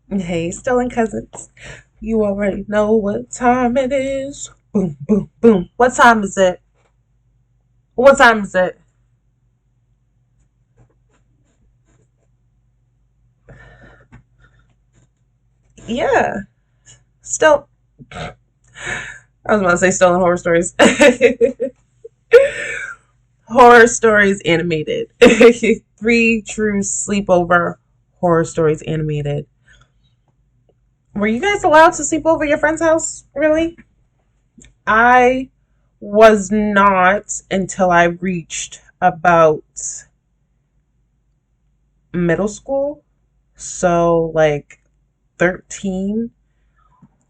Hey, Stolen Cousins. You already know what time it is. Boom, boom, boom. What time is it? What time is it? Yeah. Still, I was about to say Stolen Horror Stories. Horror Stories Animated. Three true sleepover horror stories animated. Were you guys allowed to sleep over your friend's house? Really? I was not until I reached about middle school. So, like 13,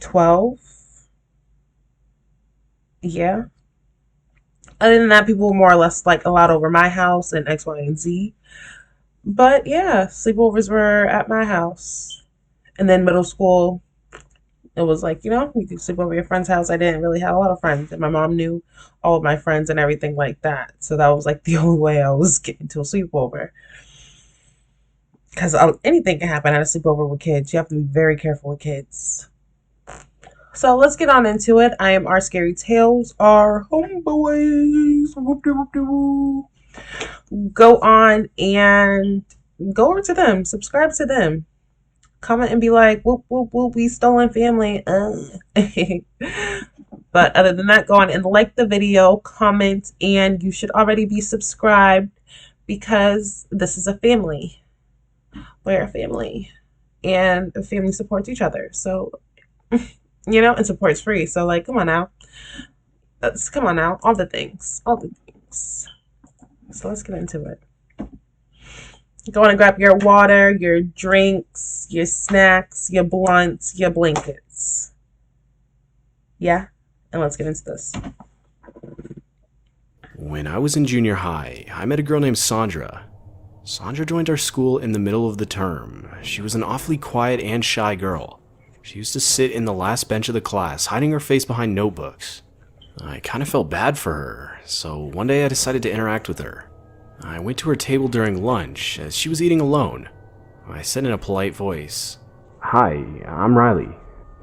12. Yeah. Other than that, people were more or less like allowed over my house and X, Y, and Z. But yeah, sleepovers were at my house. And then middle school, it was like, you could sleep over your friend's house. I didn't really have a lot of friends. And my mom knew all of my friends and everything like that. So that was like the only way I was getting to a sleepover. Because anything can happen at a sleepover with kids. You have to be very careful with kids. So let's get on into it. I am our Scary Tales, our homeboys. Whoop-de-whoop-de-woo. Go on and go over to them. Subscribe to them. Comment and be like, whoop, whoop, whoop, we stolen family. But other than that, go on and like the video, comment, and you should already be subscribed because this is a family. We're a family. And a family supports each other. So and support's free. So like, come on now. Come on now. All the things. All the things. So let's get into it. Go on and grab your water, your drinks, your snacks, your blunts, your blankets. Yeah? And let's get into this. When I was in junior high, I met a girl named Sandra. Sandra joined our school in the middle of the term. She was an awfully quiet and shy girl. She used to sit in the last bench of the class, hiding her face behind notebooks. I kind of felt bad for her, so one day I decided to interact with her. I went to her table during lunch, as she was eating alone. I said in a polite voice, "Hi, I'm Riley.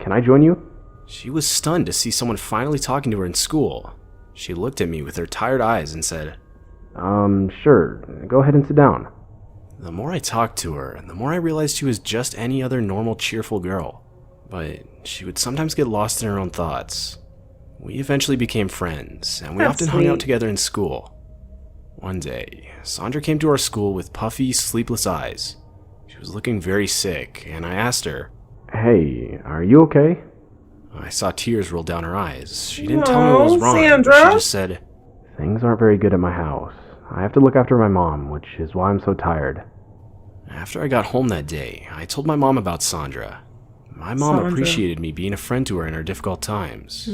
Can I join you?" She was stunned to see someone finally talking to her in school. She looked at me with her tired eyes and said, Sure. Go ahead and sit down." The more I talked to her, the more I realized she was just any other normal, cheerful girl. But she would sometimes get lost in her own thoughts. We eventually became friends, and we That's often hung out sweet. together in school. One day, Sandra came to our school with puffy, sleepless eyes. She was looking very sick, and I asked her. "Hey, are you okay?" I saw tears roll down her eyes. She didn't tell me what was wrong, Sandra. but she just said, "Things aren't very good at my house. I have to look after my mom, which is why I'm so tired." After I got home that day, I told my mom about Sandra. My mom Sandra. appreciated me being a friend to her in her difficult times.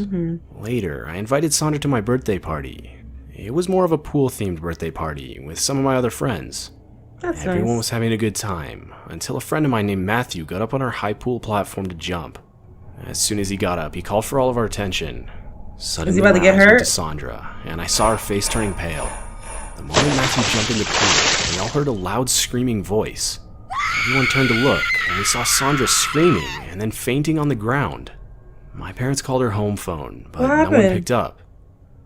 Later, I invited Sandra to my birthday party. It was more of a pool-themed birthday party with some of my other friends. That's Everyone nice. was having a good time, until a friend of mine named Matthew got up on our high pool platform to jump. As soon as he got up, he called for all of our attention. Suddenly, about to my get eyes went hurt? to Sandra, and I saw her face turning pale. The moment Matthew jumped in the pool, we all heard a loud screaming voice. Everyone turned to look, and we saw Sandra screaming and then fainting on the ground. My parents called her home phone, but What no one happened? picked up.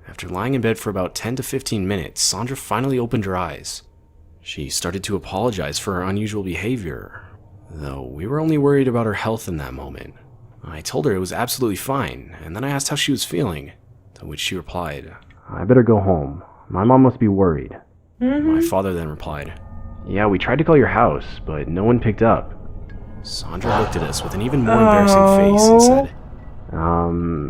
After lying in bed for about 10 to 15 minutes, Sandra finally opened her eyes. She started to apologize for her unusual behavior, though we were only worried about her health in that moment. I told her it was absolutely fine, and then I asked how she was feeling, to which she replied. "I better go home. My mom must be worried." My father then replied. "Yeah, we tried to call your house, but no one picked up." Sandra looked at us with an even more embarrassing face and said,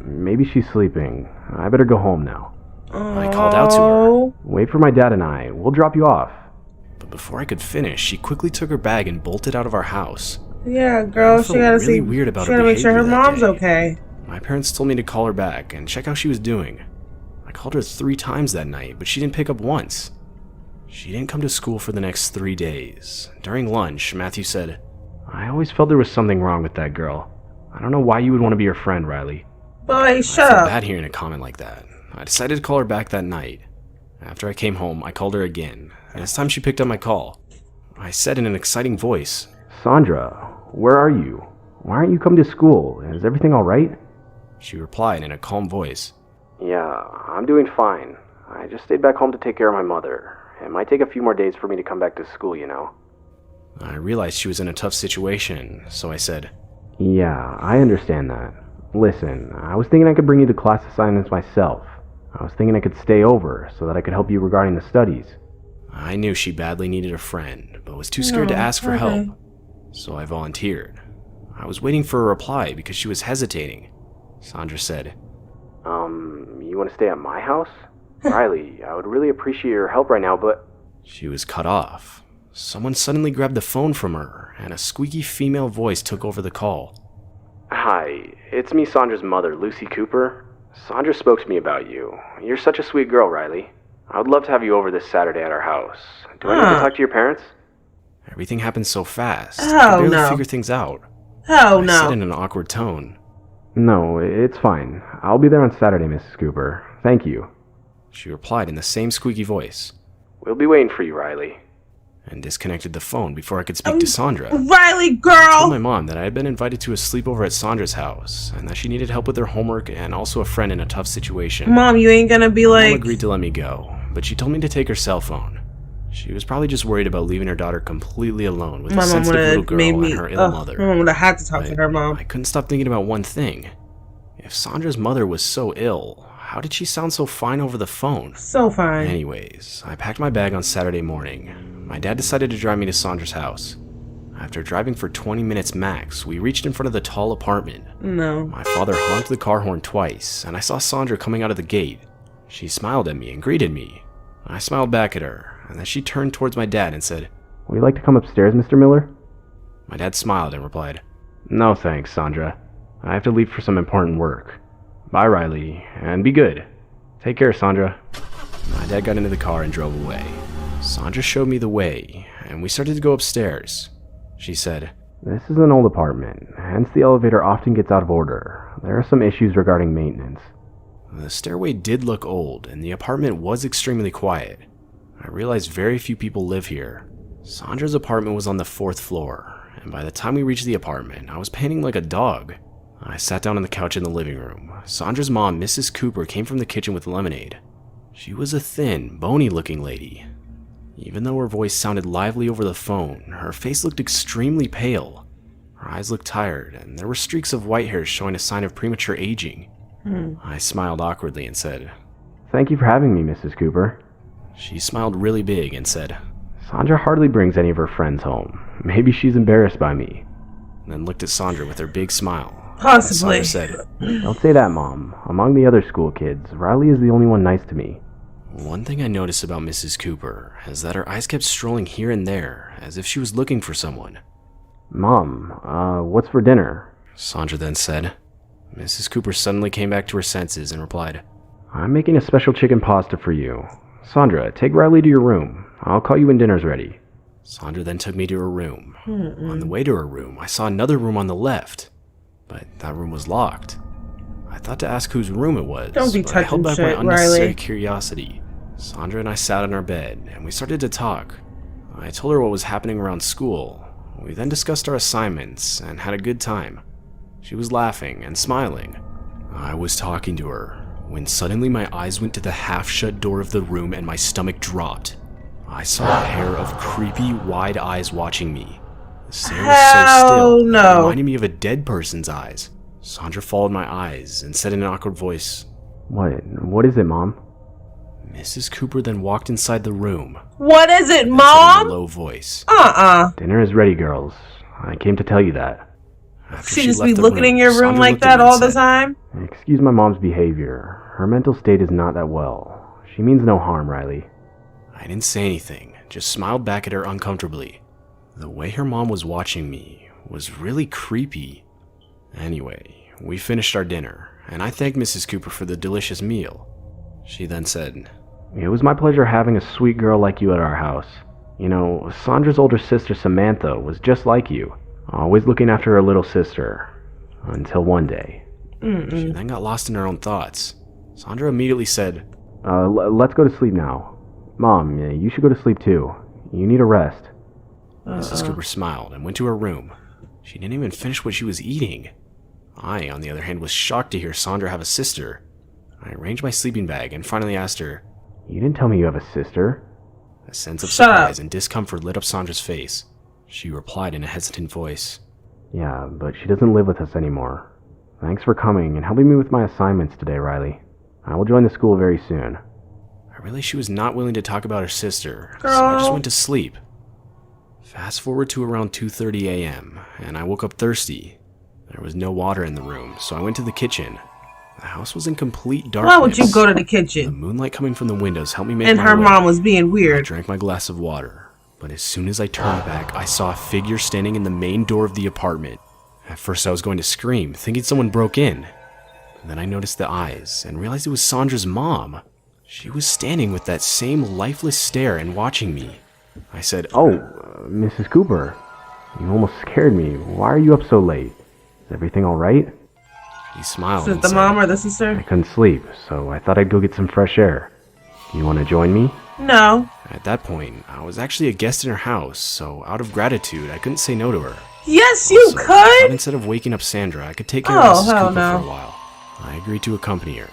Maybe she's sleeping. I better go home now." I called out to her, "Wait for my dad and I. We'll drop you off." but before I could finish, she quickly took her bag and bolted out of our house. Yeah, girl, I she felt gotta really see. weird about She her gotta make sure her behavior that mom's day. okay. My parents told me to call her back and check how she was doing. I called her 3 times that night, but she didn't pick up once. She didn't come to school for the next 3 days. During lunch, Matthew said, "I always felt there was something wrong with that girl. I don't know why you would want to be her friend, Riley." Boy, I shut felt up. bad hearing a comment like that. I decided to call her back that night. After I came home, I called her again, and this time she picked up my call. I said in an exciting voice, "Sandra, where are you? Why aren't you coming to school? Is everything alright? She replied in a calm voice. Yeah, I'm doing fine. I just stayed back home to take care of my mother. It might take a few more days for me to come back to school, you know. I realized she was in a tough situation, so I said, Yeah, I understand that. Listen, I was thinking I could bring you the class assignments myself. I was thinking I could stay over so that I could help you regarding the studies. I knew she badly needed a friend, but was too scared to ask for help, so I volunteered. I was waiting for a reply because she was hesitating. Sandra said, You want to stay at my house? Riley, I would really appreciate your help right now, but... She was cut off. Someone suddenly grabbed the phone from her, and a squeaky female voice took over the call. Hi, it's me, Sandra's mother, Lucy Cooper. Sandra spoke to me about you. You're such a sweet girl, Riley. I would love to have you over this Saturday at our house. Do I need to talk to your parents? Everything happened so fast. I could barely figure things out. I said in an awkward tone. No, it's fine. I'll be there on Saturday, Mrs. Cooper. Thank you. She replied in the same squeaky voice. We'll be waiting for you, Riley. And disconnected the phone before I could speak to Sandra. Riley, girl! I told my mom that I had been invited to a sleepover at Sandra's house, and that she needed help with her homework and also a friend in a tough situation. Mom, you ain't gonna be Mom agreed to let me go, but she told me to take her cell phone. She was probably just worried about leaving her daughter completely alone with a sensitive little girl and her ill mother. My mom would have had to talk to her, Mom. I couldn't stop thinking about one thing. If Sandra's mother was so ill, how did she sound so fine over the phone? So fine. Anyways, I packed my bag on Saturday morning. My dad decided to drive me to Sandra's house. After driving for 20 minutes max, we reached in front of the tall apartment. No. My father honked the car horn twice, and I saw Sandra coming out of the gate. She smiled at me and greeted me. I smiled back at her, and then she turned towards my dad and said, Would you like to come upstairs, Mr. Miller? My dad smiled and replied, No thanks, Sandra. I have to leave for some important work. Bye, Riley, and be good. Take care, Sandra. My dad got into the car and drove away. Sandra showed me the way, and we started to go upstairs. She said, This is an old apartment, hence the elevator often gets out of order. There are some issues regarding maintenance. The stairway did look old, and the apartment was extremely quiet. I realized very few people live here. Sandra's apartment was on the 4th floor, and by the time we reached the apartment, I was panting like a dog. I sat down on the couch in the living room. Sandra's mom, Mrs. Cooper, came from the kitchen with lemonade. She was a thin, bony-looking lady. Even though her voice sounded lively over the phone, her face looked extremely pale. Her eyes looked tired, and there were streaks of white hair showing a sign of premature aging. I smiled awkwardly and said, Thank you for having me, Mrs. Cooper. She smiled really big and said, Sandra hardly brings any of her friends home. Maybe she's embarrassed by me. Then looked at Sandra with her big smile. Possibly. Sandra said, Don't say that, Mom. Among the other school kids, Riley is the only one nice to me. One thing I noticed about Mrs. Cooper is that her eyes kept strolling here and there, as if she was looking for someone. Mom, what's for dinner? Sandra then said. Mrs. Cooper suddenly came back to her senses and replied, I'm making a special chicken pasta for you. Sandra, take Riley to your room. I'll call you when dinner's ready. Sandra then took me to her room. On the way to her room, I saw another room on the left, but that room was locked. I thought to ask whose room it was, Don't be but I held touching back shit, my unnecessary Riley. curiosity. Sandra and I sat on our bed, and we started to talk. I told her what was happening around school. We then discussed our assignments and had a good time. She was laughing and smiling. I was talking to her when suddenly my eyes went to the half-shut door of the room and my stomach dropped. I saw a pair of creepy, wide eyes watching me. The stare was so still, it reminded me of a dead person's eyes. Sandra followed my eyes and said in an awkward voice, What is it, Mom? Mrs. Cooper then walked inside the room. What is it, And Mom? said in a low voice. Dinner is ready, girls. I came to tell you that. After She just left be the looking in your room Sandra like looked at that me and all the said, time? Excuse my mom's behavior. Her mental state is not that well. She means no harm, Riley. I didn't say anything, just smiled back at her uncomfortably. The way her mom was watching me was really creepy. Anyway, we finished our dinner, and I thanked Mrs. Cooper for the delicious meal. She then said, It was my pleasure having a sweet girl like you at our house. You know, Sandra's older sister Samantha was just like you, always looking after her little sister. Until one day. She then got lost in her own thoughts. Sandra immediately said, Let's go to sleep now. Mom, you should go to sleep too. You need a rest. Mrs. Cooper smiled and went to her room. She didn't even finish what she was eating. I, on the other hand, was shocked to hear Sandra have a sister. I arranged my sleeping bag and finally asked her, You didn't tell me you have a sister. A sense of Shut surprise up. and discomfort lit up Sandra's face. She replied in a hesitant voice, Yeah, but she doesn't live with us anymore. Thanks for coming and helping me with my assignments today, Riley. I will join the school very soon. I realized she was not willing to talk about her sister, so I just Girl. went to sleep. Fast forward to around 2:30 a.m., and I woke up thirsty. There was no water in the room, so I went to the kitchen. The house was in complete darkness. Why would you go to the The kitchen? moonlight coming from the windows helped me make And my her way. mom was being I weird. drank my glass of water, but as soon as I turned back, I saw a figure standing in the main door of the apartment. At first I was going to scream, thinking someone broke in. Then I noticed the eyes and realized it was Sandra's mom. She was standing with that same lifeless stare and watching me. I said, Mrs. Cooper. You almost scared me. Why are you up so late? Is everything alright? He smiled Is it and the said, mom or the I sister? couldn't sleep, so I thought I'd go get some fresh air. You want to join me? No. At that point, I was actually a guest in her house, so out of gratitude, I couldn't say no to her. Yes, you So, I thought could. instead of waking up Sandra, I could take care Oh, of Mrs. hell Cooper no. for a while. I agreed to accompany her.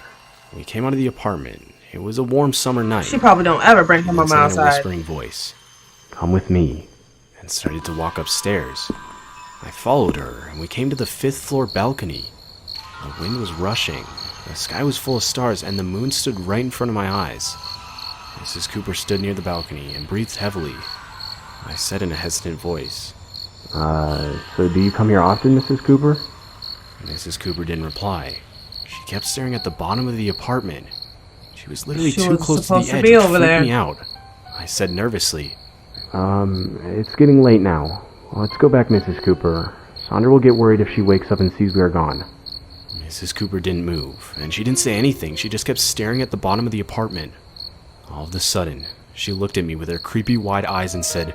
We came out of the apartment. It was a warm summer night. She probably don't ever bring her and mama said in a outside. whispering voice, Come with me. and started to walk upstairs. I followed her, and we came to the 5th floor balcony. The wind was rushing, the sky was full of stars, and the moon stood right in front of my eyes. Mrs. Cooper stood near the balcony and breathed heavily. I said in a hesitant voice. So do you come here often, Mrs. Cooper? Mrs. Cooper didn't reply. She kept staring at the bottom of the apartment. She was literally She too was close to supposed the to edge. be It over freaked there. me out. I said nervously, It's getting late now. Let's go back, Mrs. Cooper. Sandra will get worried if she wakes up and sees we are gone. Mrs. Cooper didn't move, and she didn't say anything. She just kept staring at the bottom of the apartment. All of a sudden, she looked at me with her creepy wide eyes and said,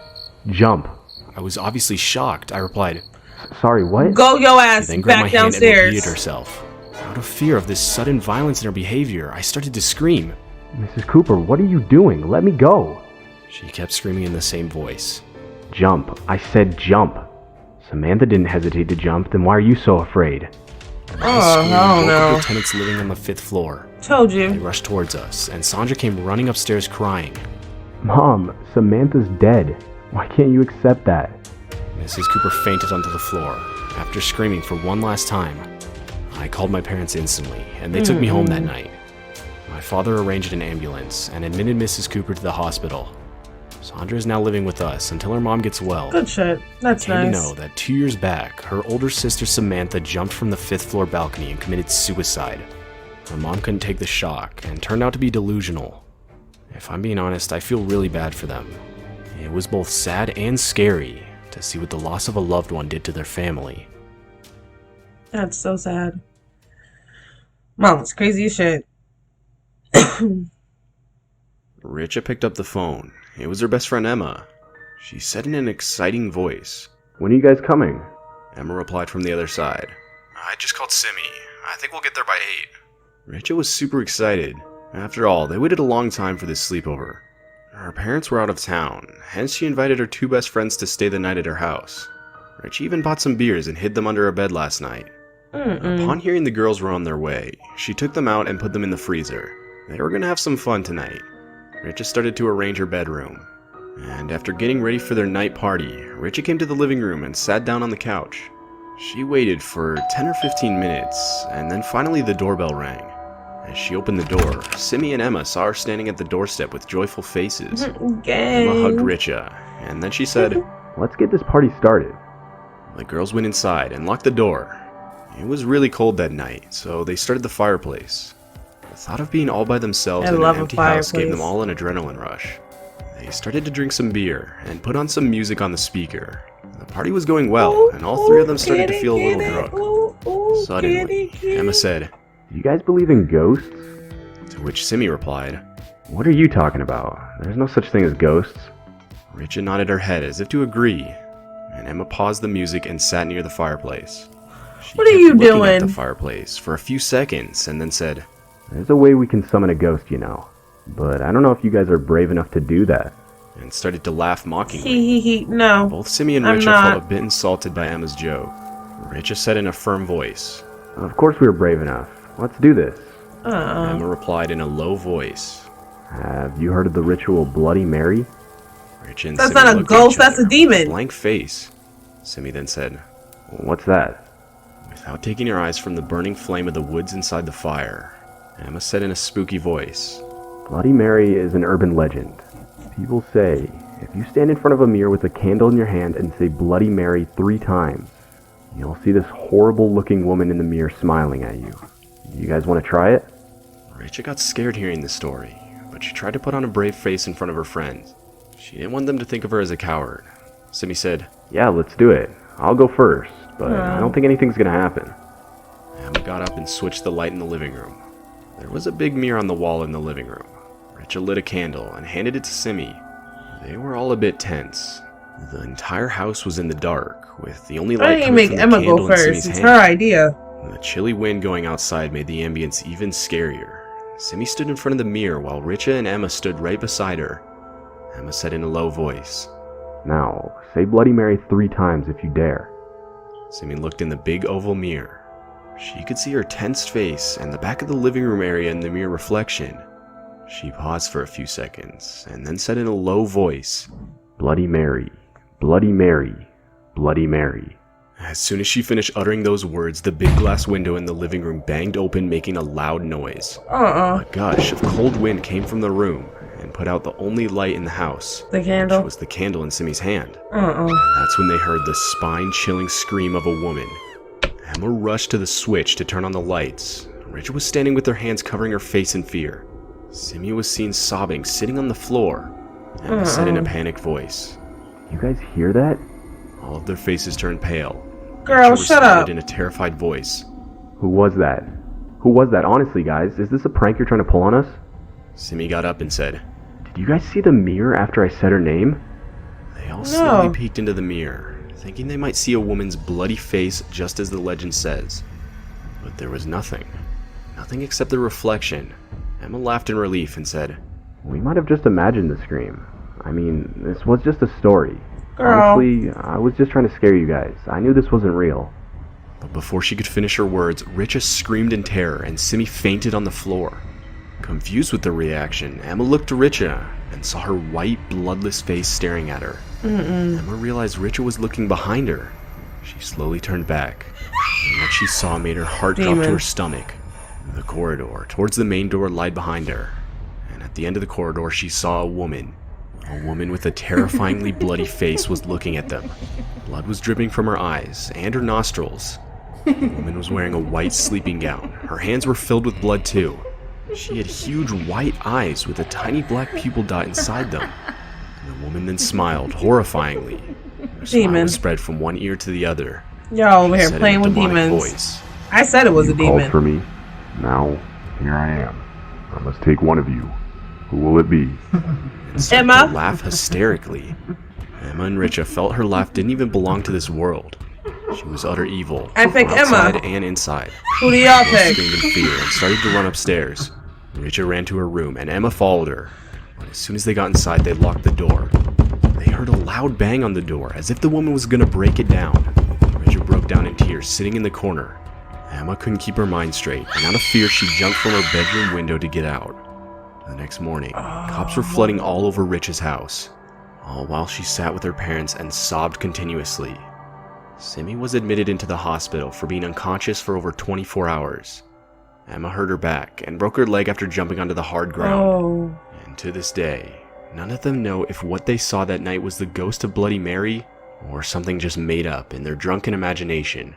Jump. I was obviously shocked. I replied, Sorry, what? Go your she ass then grabbed my back hand and downstairs. repeated herself. Out of fear of this sudden violence in her behavior, I started to scream. Mrs. Cooper, what are you doing? Let me go. She kept screaming in the same voice. Jump. I said jump. Samantha didn't hesitate to jump, then why are you so afraid? Oh, Scream hell woke up no. the tenants living on the 5th floor. Told They you. rushed towards us, and Sandra came running upstairs crying. Mom, Samantha's dead. Why can't you accept that? Mrs. Cooper fainted onto the floor. After screaming for one last time, I called my parents instantly, and they took me home that night. My father arranged an ambulance and admitted Mrs. Cooper to the hospital. Sandra is now living with us until her mom gets well. Good shit. That's Came to nice. know that 2 years back, her older sister Samantha jumped from the 5th floor balcony and committed suicide. Her mom couldn't take the shock and turned out to be delusional. If I'm being honest, I feel really bad for them. It was both sad and scary to see what the loss of a loved one did to their family. That's so sad. Mom was crazy as shit. Richa picked up the phone. It was her best friend Emma. She said in an exciting voice. When are you guys coming? Emma replied from the other side. I just called Simi. I think we'll get there by 8. Richa was super excited. After all, they waited a long time for this sleepover. Her parents were out of town, hence she invited her 2 best friends to stay the night at her house. Richa even bought some beers and hid them under her bed last night. Upon hearing the girls were on their way, she took them out and put them in the freezer. They were gonna have some fun tonight. Richa started to arrange her bedroom. And after getting ready for their night party, Richa came to the living room and sat down on the couch. She waited for 10 or 15 minutes, and then finally the doorbell rang. As she opened the door, Simi and Emma saw her standing at the doorstep with joyful faces. Emma hugged Gang. Richa, and then she said, Let's get this party started. The girls went inside and locked the door. It was really cold that night, so they started the fireplace. The thought of being all by themselves I in an love a empty house gave them fireplace. all an adrenaline rush. They started to drink some beer and put on some music on the speaker. The party was going well, and all 3 of them started to feel a little drunk. Suddenly, Emma said, Do you guys believe in ghosts? to which Simi replied. What are you talking about? There's no such thing as ghosts. Richa nodded her head as if to agree, and Emma paused the music and sat near the fireplace. She What are kept you looking at doing? the fireplace for a few seconds and then said, There's a way we can summon a ghost, you know. But I don't know if you guys are brave enough to do that. and started to laugh mockingly. No. Both Simi and I'm Richa not. felt a bit insulted by Emma's joke. Richa said in a firm voice, Of course we were brave enough. Let's do this. Emma replied in a low voice, Have you heard of the ritual Bloody Mary? Richa and That's Simi not a looked at ghost, each that's other a demon. with a blank face. Simi then said, What's that? without taking her eyes from the burning flame of the woods inside the fire, Emma said in a spooky voice, Bloody Mary is an urban legend. People say, if you stand in front of a mirror with a candle in your hand and say Bloody Mary 3 times, you'll see this horrible looking woman in the mirror smiling at you. You guys want to try it? Richa got scared hearing the story, but she tried to put on a brave face in front of her friends. She didn't want them to think of her as a coward. Simi said, Yeah, let's do it. I'll go first, but I don't think anything's gonna happen. Emma got up and switched the light in the living room. There was a big mirror on the wall in the living room. Richa lit a candle and handed it to Simi. They were all a bit tense. The entire house was in the dark, with the only I light didn't coming make from the Emma candle go in first. Simi's It's hand. her idea. The chilly wind going outside made the ambience even scarier. Simi stood in front of the mirror while Richa and Emma stood right beside her. Emma said in a low voice, Now, say Bloody Mary 3 times if you dare. Simi looked in the big oval mirror. She could see her tensed face and the back of the living room area in the mirror reflection. She paused for a few seconds and then said in a low voice, Bloody Mary, Bloody Mary, Bloody Mary. As soon as she finished uttering those words, the big glass window in the living room banged open, making a loud noise. A gush of cold wind came from the room and put out the only light in the house, The candle. which was the candle in Simi's hand. And that's when they heard the spine-chilling scream of a woman. Emma rushed to the switch to turn on the lights. Richa was standing with her hands covering her face in fear. Simi was seen sobbing, sitting on the floor. Emma said in a panicked voice. You guys hear that? All of their faces turned pale. Girl, Richa shut responded up. in a terrified voice. Who was that? Who was that? Honestly, guys, is this a prank you're trying to pull on us? Simi got up and said, Did you guys see the mirror after I said her name? They all No. slowly peeked into the mirror, thinking they might see a woman's bloody face just as the legend says. But there was nothing. Nothing except the reflection. Emma laughed in relief and said, We might have just imagined the scream. I mean, this was just a story. Girl. Honestly, I was just trying to scare you guys. I knew this wasn't real. But before she could finish her words, Richa screamed in terror and Simi fainted on the floor. Confused with the reaction, Emma looked to Richa and saw her white, bloodless face staring at her. Emma realized Richa was looking behind her. She slowly turned back, and what she saw made her heart drop to Demon. her stomach. The corridor towards the main door lied behind her, and at the end of the corridor she saw a woman. A woman with a terrifyingly bloody face was looking at them. Blood was dripping from her eyes and her nostrils. The woman was wearing a white sleeping gown. Her hands were filled with blood too. She had huge white eyes with a tiny black pupil dot inside them. And the woman then smiled, horrifyingly. Her smile Demon. was spread from one ear to the other. Y'all over She here said in playing a with demonic demons. voice. I said it was a You called demon. for me. Now, here I am. I must take one of you. Who will it be? And started Emma? to laugh hysterically. Emma and Richa felt her laugh didn't even belong to this world. She was utter evil. I pick outside Emma. and inside. Who do y'all Both pick? screamed in fear and started to run upstairs. Richa ran to her room and Emma followed her. But as soon as they got inside, they locked the door. They heard a loud bang on the door, as if the woman was gonna break it down. Richa broke down in tears, sitting in the corner. Emma couldn't keep her mind straight, and out of fear, she jumped from her bedroom window to get out. The next morning, cops were flooding all over Richa's house, all while she sat with her parents and sobbed continuously. Simi was admitted into the hospital for being unconscious for over 24 hours. Emma hurt her back and broke her leg after jumping onto the hard ground. Oh. And to this day, none of them know if what they saw that night was the ghost of Bloody Mary or something just made up in their drunken imagination.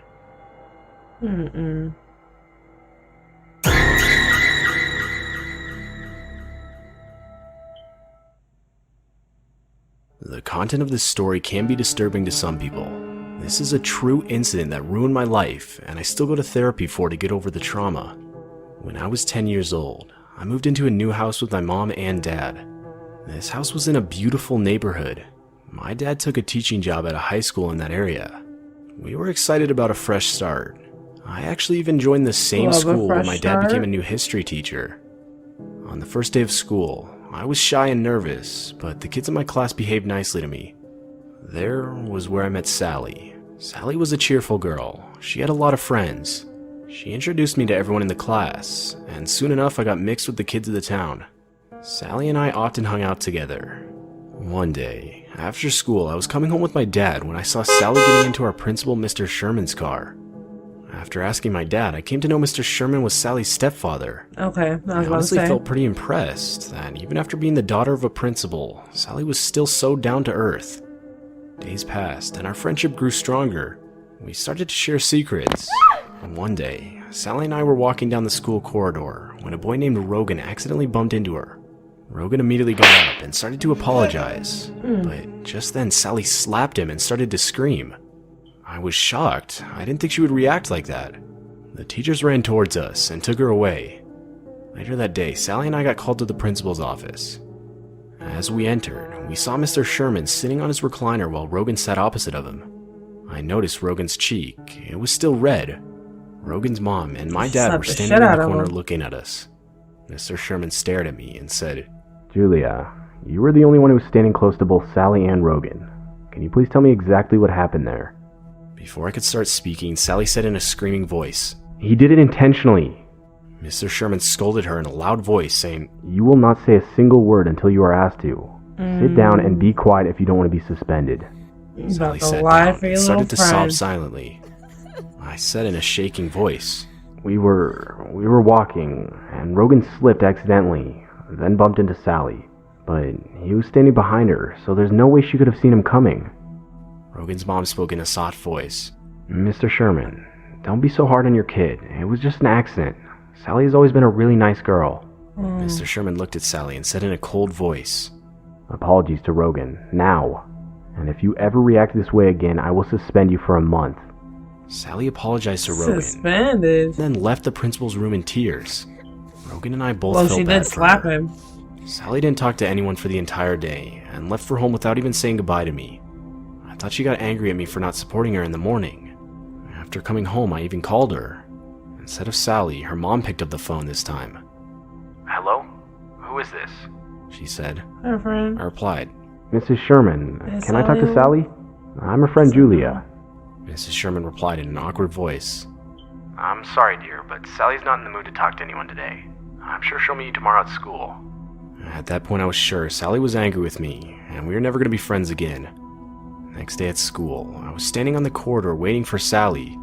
The content of this story can be disturbing to some people. This is a true incident that ruined my life, and I still go to therapy for to get over the trauma. When I was 10 years old, I moved into a new house with my mom and dad. This house was in a beautiful neighborhood. My dad took a teaching job at a high school in that area. We were excited about a fresh start. I actually even joined the same Love a school where fresh my dad became start. a new history teacher. On the first day of school, I was shy and nervous, but the kids in my class behaved nicely to me. There was where I met Sally. Sally was a cheerful girl. She had a lot of friends. She introduced me to everyone in the class, and soon enough I got mixed with the kids of the town. Sally and I often hung out together. One day, after school, I was coming home with my dad when I saw Sally getting into our principal, Mr. Sherman's car. After asking my dad, I came to know Mr. Sherman was Sally's stepfather. Okay, I was I about to honestly say. felt pretty impressed that even after being the daughter of a principal, Sally was still so down to earth. Days passed, and our friendship grew stronger. We started to share secrets. And one day, Sally and I were walking down the school corridor when a boy named Rogan accidentally bumped into her. Rogan immediately got up and started to apologize, but just then Sally slapped him and started to scream. I was shocked. I didn't think she would react like that. The teachers ran towards us and took her away. Later that day, Sally and I got called to the principal's office. As we entered, we saw Mr. Sherman sitting on his recliner while Rogan sat opposite of him. I noticed Rogan's cheek. It was still red. Rogan's mom and my dad Slapped were the standing shit in out the of corner him. looking at us. Mr. Sherman stared at me and said, Julia, you were the only one who was standing close to both Sally and Rogan. Can you please tell me exactly what happened there? Before I could start speaking, Sally said in a screaming voice. He did it intentionally. Mr. Sherman scolded her in a loud voice, saying, You will not say a single word until you are asked to. Sit down and be quiet if you don't want to be suspended. You Sally about to sat lie down for your and little started to sob friend. silently. I said in a shaking voice, We were walking, and Rogan slipped accidentally, then bumped into Sally. But he was standing behind her, so there's no way she could have seen him coming. Rogan's mom spoke in a soft voice. Mr. Sherman, don't be so hard on your kid. It was just an accident. Sally has always been a really nice girl. Mr. Sherman looked at Sally and said in a cold voice, Apologies to Rogan, now. And if you ever react this way again, I will suspend you for a month. Sally apologized to Rogan, Suspended. then left the principal's room in tears. Rogan and I both Well, felt she bad did for slap her. him. Sally didn't talk to anyone for the entire day and left for home without even saying goodbye to me. I thought she got angry at me for not supporting her in the morning. After coming home, I even called her. Instead of Sally, her mom picked up the phone this time. Hello? Who is this? She said. Her friend. I replied. Mrs. Sherman, Is can I talk to Sally- Sally? I'm her friend Julia. Mrs. Sherman replied in an awkward voice. I'm sorry, dear, but Sally's not in the mood to talk to anyone today. I'm sure she'll meet you tomorrow at school. At that point, I was sure Sally was angry with me, and we were never going to be friends again. Next day at school, I was standing on the corridor waiting for Sally,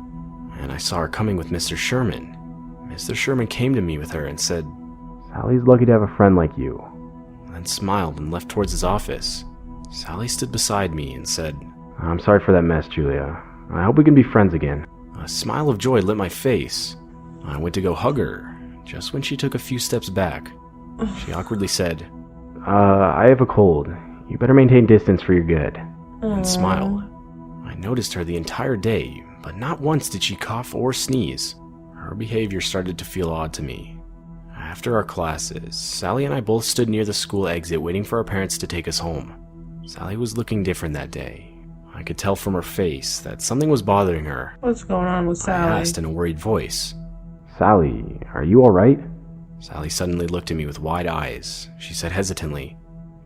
and I saw her coming with Mr. Sherman. Mr. Sherman came to me with her and said, Sally's lucky to have a friend like you. then smiled and left towards his office. Sally stood beside me and said, I'm sorry for that mess, Julia. I hope we can be friends again. a smile of joy lit my face. I went to go hug her, just when she took a few steps back. She awkwardly said, I have a cold. You better maintain distance for your good. and smiled. I noticed her the entire day, but not once did she cough or sneeze. Her behavior started to feel odd to me. After our classes, Sally and I both stood near the school exit waiting for our parents to take us home. Sally was looking different that day. I could tell from her face that something was bothering her. What's going on with I Sally? asked in a worried voice. Sally, are you alright? Sally suddenly looked at me with wide eyes. She said hesitantly,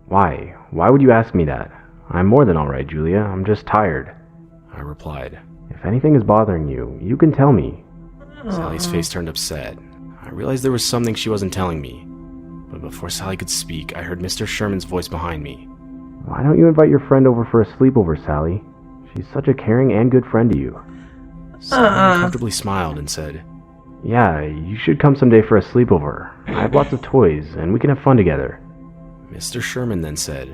Why? Why would you ask me that? I'm more than alright, Julia. I'm just tired. I replied. If anything is bothering you, you can tell me. Sally's face turned upset. I realized there was something she wasn't telling me. But before Sally could speak, I heard Mr. Sherman's voice behind me. Why don't you invite your friend over for a sleepover, Sally? She's such a caring and good friend to you. Sally uncomfortably smiled and said, Yeah, you should come someday for a sleepover. I have lots of toys, and we can have fun together. Mr. Sherman then said,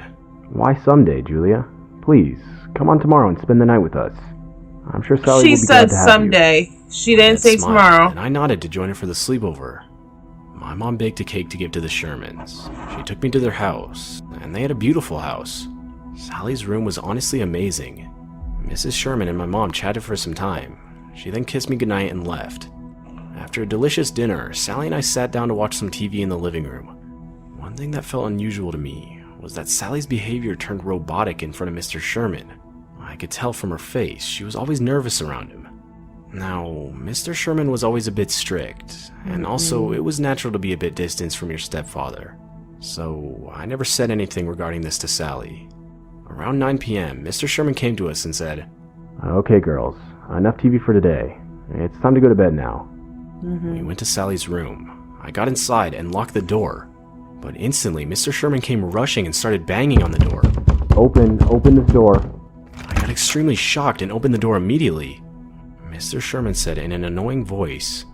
Why someday, Julia? Please, come on tomorrow and spend the night with us. I'm sure Sally She will be glad said to have someday. She didn't say smiled, tomorrow. and I nodded to join her for the sleepover. My mom baked a cake to give to the Shermans. She took me to their house, and they had a beautiful house. Sally's room was honestly amazing. Mrs. Sherman and my mom chatted for some time. She then kissed me goodnight and left. After a delicious dinner, Sally and I sat down to watch some TV in the living room. One thing that felt unusual to me was that Sally's behavior turned robotic in front of Mr. Sherman. I could tell from her face she was always nervous around him. Now, Mr. Sherman was always a bit strict, and also it was natural to be a bit distanced from your stepfather. So I never said anything regarding this to Sally. Around 9 p.m., Mr. Sherman came to us and said, Okay, girls, enough TV for today. It's time to go to bed now. We went to Sally's room. I got inside and locked the door. But instantly, Mr. Sherman came rushing and started banging on the door. Open this door. I got extremely shocked and opened the door immediately. Mr. Sherman said in an annoying voice,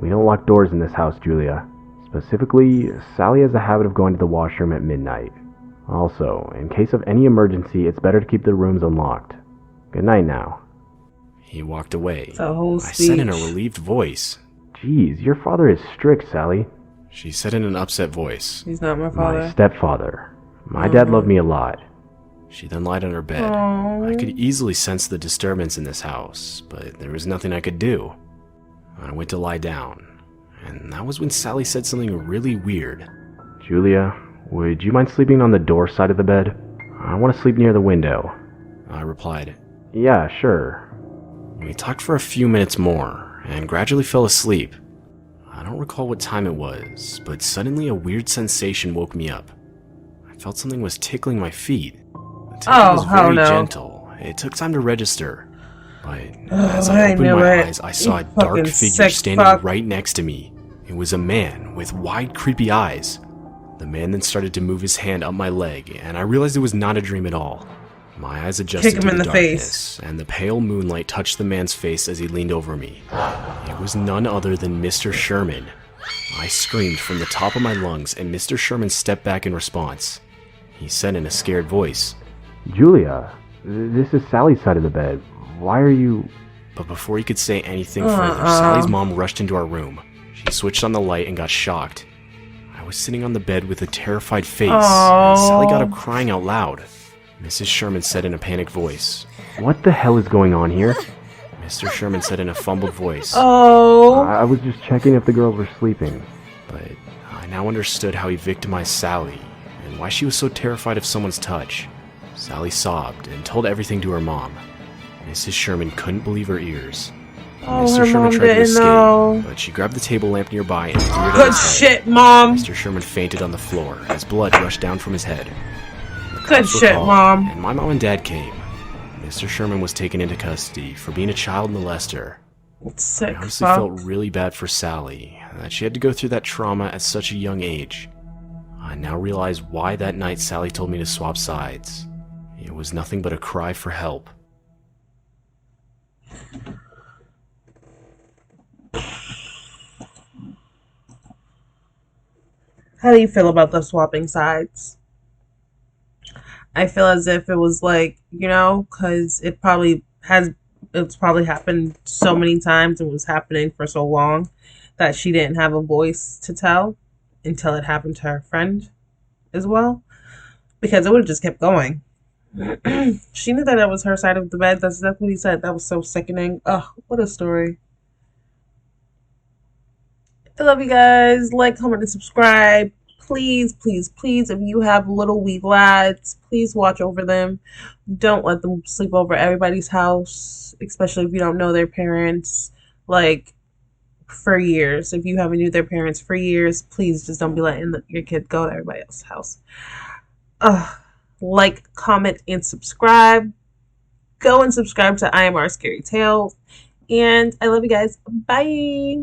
We don't lock doors in this house, Julia. Specifically, Sally has a habit of going to the washroom at midnight. Also, in case of any emergency, it's better to keep the rooms unlocked. Good night now. He walked away. It's a whole I speech. said in a relieved voice. Jeez, your father is strict, Sally. She said in an upset voice. He's not my My father. stepfather. My dad loved me a lot. She then lied on her bed. Aww. I could easily sense the disturbance in this house, but there was nothing I could do. I went to lie down, and that was when Sally said something really weird. Julia, would you mind sleeping on the door side of the bed? I want to sleep near the window. I replied. Yeah, sure. We talked for a few minutes more, and gradually fell asleep. I don't recall what time it was, but suddenly a weird sensation woke me up. I felt something was tickling my feet. The tickle was hell very no. gentle. It took time to register. But as I I opened knew my it. eyes, I saw a You dark fucking figure sick standing fuck. right next to me. It was a man with wide, creepy eyes. The man then started to move his hand up my leg, and I realized it was not a dream at all. My eyes adjusted Kick him to in the the darkness, and the pale moonlight touched the man's face as he leaned over me. It was none other than Mr. Sherman. I screamed from the top of my lungs, and Mr. Sherman stepped back in response. He said in a scared voice, Julia, this is Sally's side of the bed. Why are you... but before he could say anything further, Sally's mom rushed into our room. She switched on the light and got shocked. I was sitting on the bed with a terrified face, and Sally got up crying out loud. Mrs. Sherman said in a panicked voice. What the hell is going on here? Mr. Sherman said in a fumbled voice. Oh. I was just checking if the girls were sleeping. But I now understood how he victimized Sally, and why she was so terrified of someone's touch. Sally sobbed and told everything to her mom. Mrs. Sherman couldn't believe her ears. Oh, Mr. her Sherman mom tried to didn't escape, know. but she grabbed the table lamp nearby and threw it at Good his head. shit, Mom. Mr. Sherman fainted on the floor as blood rushed down from his head. The Good cops were shit, called, Mom. And my mom and dad came. Mr. Sherman was taken into custody for being a child molester. I Sick honestly fuck. felt really bad for Sally, that she had to go through that trauma at such a young age. I now realize why that night Sally told me to swap sides. It was nothing but a cry for help. How do you feel about the swapping sides? I feel as if it was like, because it's probably happened so many times and was happening for so long that she didn't have a voice to tell until it happened to her friend as well. Because it would have just kept going. She knew that it was her side of the bed. That's what he said. That was so sickening. Ugh, what a story. I love you guys. Like, comment, and subscribe. Please, please, please, if you have little wee lads, please watch over them. Don't let them sleep over everybody's house, especially if you don't know their parents, like, for years. If you haven't knew their parents for years, please just don't be letting your kid go to everybody else's house. Like, comment, and subscribe. Go and subscribe to IMR Scary Tales. And I love you guys. Bye.